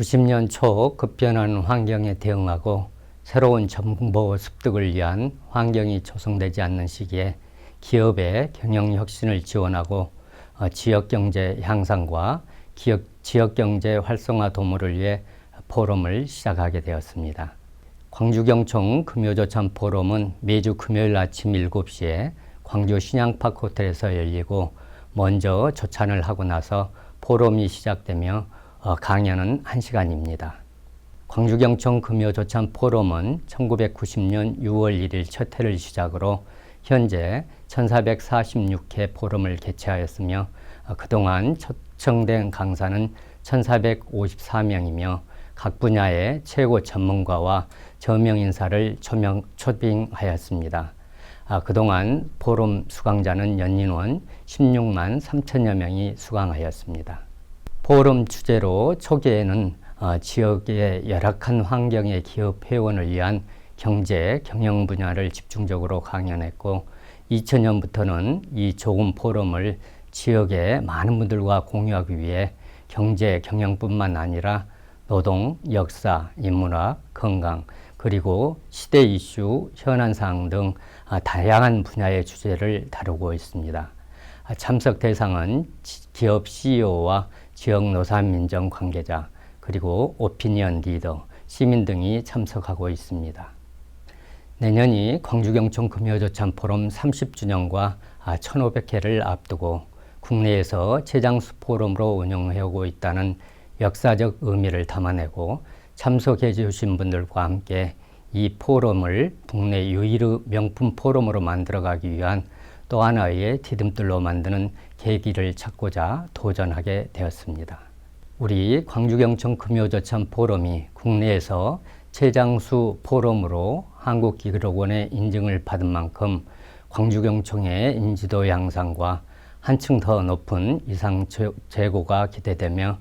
90년 초 급변하는 환경에 대응하고 새로운 정보 습득을 위한 환경이 조성되지 않는 시기에 기업의 경영 혁신을 지원하고 지역경제 향상과 지역경제 활성화 도모를 위해 포럼을 시작하게 되었습니다. 광주경청 금요조찬 포럼은 매주 금요일 아침 7시에 광주 신양파크 호텔에서 열리고 먼저 조찬을 하고 나서 포럼이 시작되며 강연은 1시간입니다. 광주경청 금요조찬 포럼은 1990년 6월 1일 첫 회를 시작으로 현재 1446회 포럼을 개최하였으며 그동안 초청된 강사는 1454명이며 각 분야의 최고 전문가와 저명 인사를 초빙하였습니다. 그동안 포럼 수강자는 연인원 16만 3천여 명이 수강하였습니다. 포럼 주제로 초기에는 지역의 열악한 환경의 기업 회원을 위한 경제, 경영 분야를 집중적으로 강연했고 2000년부터는 이 좋은 포럼을 지역의 많은 분들과 공유하기 위해 경제, 경영뿐만 아니라 노동, 역사, 인문학, 건강, 그리고 시대 이슈, 현안사항 등 다양한 분야의 주제를 다루고 있습니다. 참석 대상은 기업 CEO와 지역 노사민정 관계자, 그리고 오피니언 리더, 시민 등이 참석하고 있습니다. 내년이 광주경청 금요조찬 포럼 30주년과 1500회를 앞두고 국내에서 최장수 포럼으로 운영해오고 있다는 역사적 의미를 담아내고 참석해 주신 분들과 함께 이 포럼을 국내 유일의 명품 포럼으로 만들어가기 위한 또 하나의 디딤돌로 만드는 계기를 찾고자 도전하게 되었습니다. 우리 광주경청 금요조찬 포럼이 국내에서 최장수 포럼으로 한국기록원의 인증을 받은 만큼 광주경청의 인지도 향상과 한층 더 높은 이상 재고가 기대되며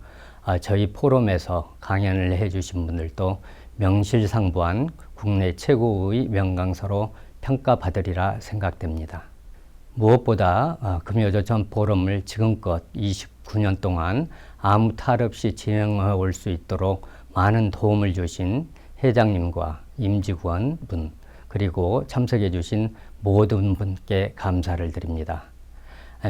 저희 포럼에서 강연을 해주신 분들도 명실상부한 국내 최고의 명강사로 평가받으리라 생각됩니다. 무엇보다 금요조찬 포럼을 지금껏 29년 동안 아무 탈 없이 진행해 올 수 있도록 많은 도움을 주신 회장님과 임직원 분 그리고 참석해 주신 모든 분께 감사를 드립니다.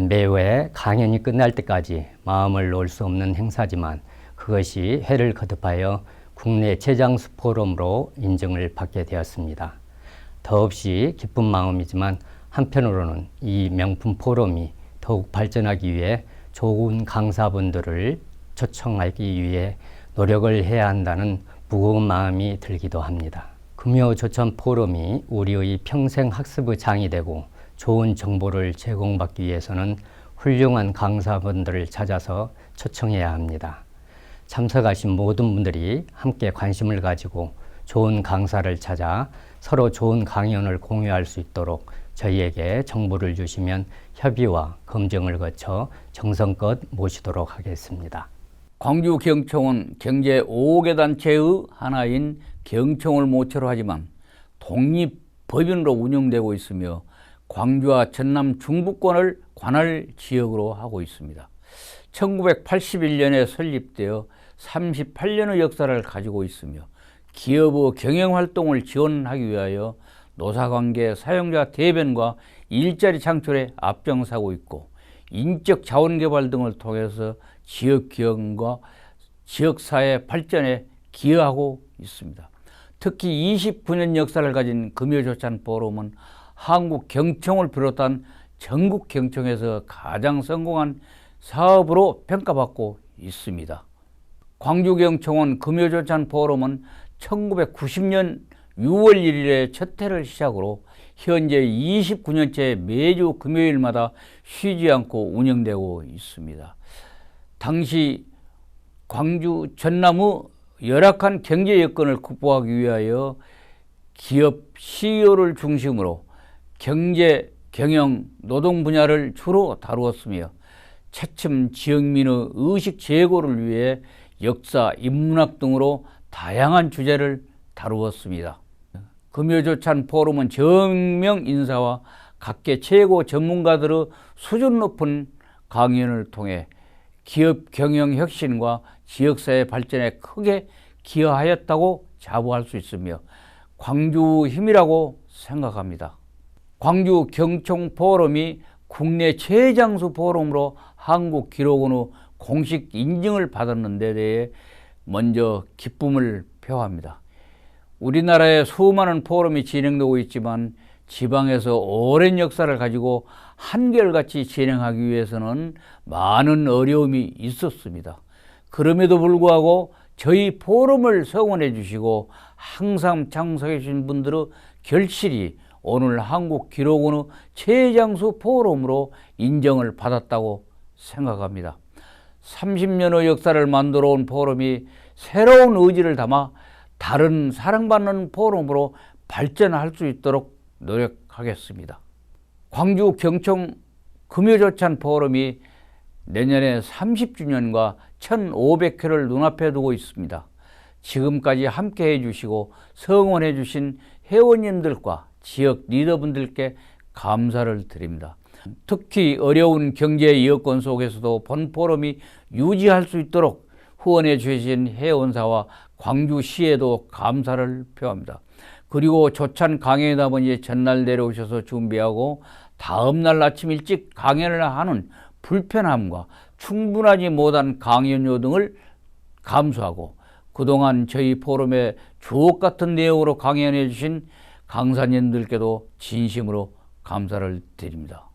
매회 강연이 끝날 때까지 마음을 놓을 수 없는 행사지만 그것이 회를 거듭하여 국내 최장수 포럼으로 인정을 받게 되었습니다. 더없이 기쁜 마음이지만 한편으로는 이 명품 포럼이 더욱 발전하기 위해 좋은 강사분들을 초청하기 위해 노력을 해야 한다는 무거운 마음이 들기도 합니다. 금요조찬 포럼이 우리의 평생 학습의 장이 되고 좋은 정보를 제공받기 위해서는 훌륭한 강사분들을 찾아서 초청해야 합니다. 참석하신 모든 분들이 함께 관심을 가지고 좋은 강사를 찾아 서로 좋은 강연을 공유할 수 있도록 저희에게 정보를 주시면 협의와 검증을 거쳐 정성껏 모시도록 하겠습니다. 광주경청은 경제 5개 단체의 하나인 경청을 모처로 하지만 독립법인으로 운영되고 있으며 광주와 전남 중부권을 관할 지역으로 하고 있습니다. 1981년에 설립되어 38년의 역사를 가지고 있으며 기업의 경영활동을 지원하기 위하여 노사관계, 사용자 대변과 일자리 창출에 앞장서고 있고 인적 자원개발 등을 통해서 지역경과 지역사회 발전에 기여하고 있습니다. 특히 29년 역사를 가진 금요조찬 포럼은 한국경청을 비롯한 전국경청에서 가장 성공한 사업으로 평가받고 있습니다. 광주경청원 금요조찬 포럼은 1990년 6월 1일에 첫 회를 시작으로 현재 29년째 매주 금요일마다 쉬지 않고 운영되고 있습니다. 당시 광주 전남의 열악한 경제 여건을 극복하기 위하여 기업 CEO를 중심으로 경제, 경영, 노동 분야를 주로 다루었으며 차츰 지역민의 의식 제고를 위해 역사, 인문학 등으로 다양한 주제를 다루었습니다. 금요조찬 포럼은 저명 인사와 각계 최고 전문가들의 수준 높은 강연을 통해 기업 경영 혁신과 지역사회 발전에 크게 기여하였다고 자부할 수 있으며 광주 힘이라고 생각합니다. 광주 경총 포럼이 국내 최장수 포럼으로 한국기록원의 공식 인증을 받았는 데 대해 먼저 기쁨을 표합니다. 우리나라에 수많은 포럼이 진행되고 있지만 지방에서 오랜 역사를 가지고 한결같이 진행하기 위해서는 많은 어려움이 있었습니다. 그럼에도 불구하고 저희 포럼을 성원해 주시고 항상 참석해 주신 분들의 결실이 오늘 한국기록원의 최장수 포럼으로 인정을 받았다고 생각합니다. 30년의 역사를 만들어 온 포럼이 새로운 의지를 담아 다른 사랑받는 포럼으로 발전할 수 있도록 노력하겠습니다. 광주 경총 금요조찬 포럼이 내년에 30주년과 1500회를 눈앞에 두고 있습니다. 지금까지 함께해 주시고 성원해 주신 회원님들과 지역 리더분들께 감사를 드립니다. 특히 어려운 경제 여건 속에서도 본 포럼이 유지할 수 있도록 후원해 주신 회원사와 광주시에도 감사를 표합니다. 그리고 조찬 강연회담은 전날 내려오셔서 준비하고 다음날 아침 일찍 강연을 하는 불편함과 충분하지 못한 강연료 등을 감수하고 그동안 저희 포럼에 주옥 같은 내용으로 강연해 주신 강사님들께도 진심으로 감사를 드립니다.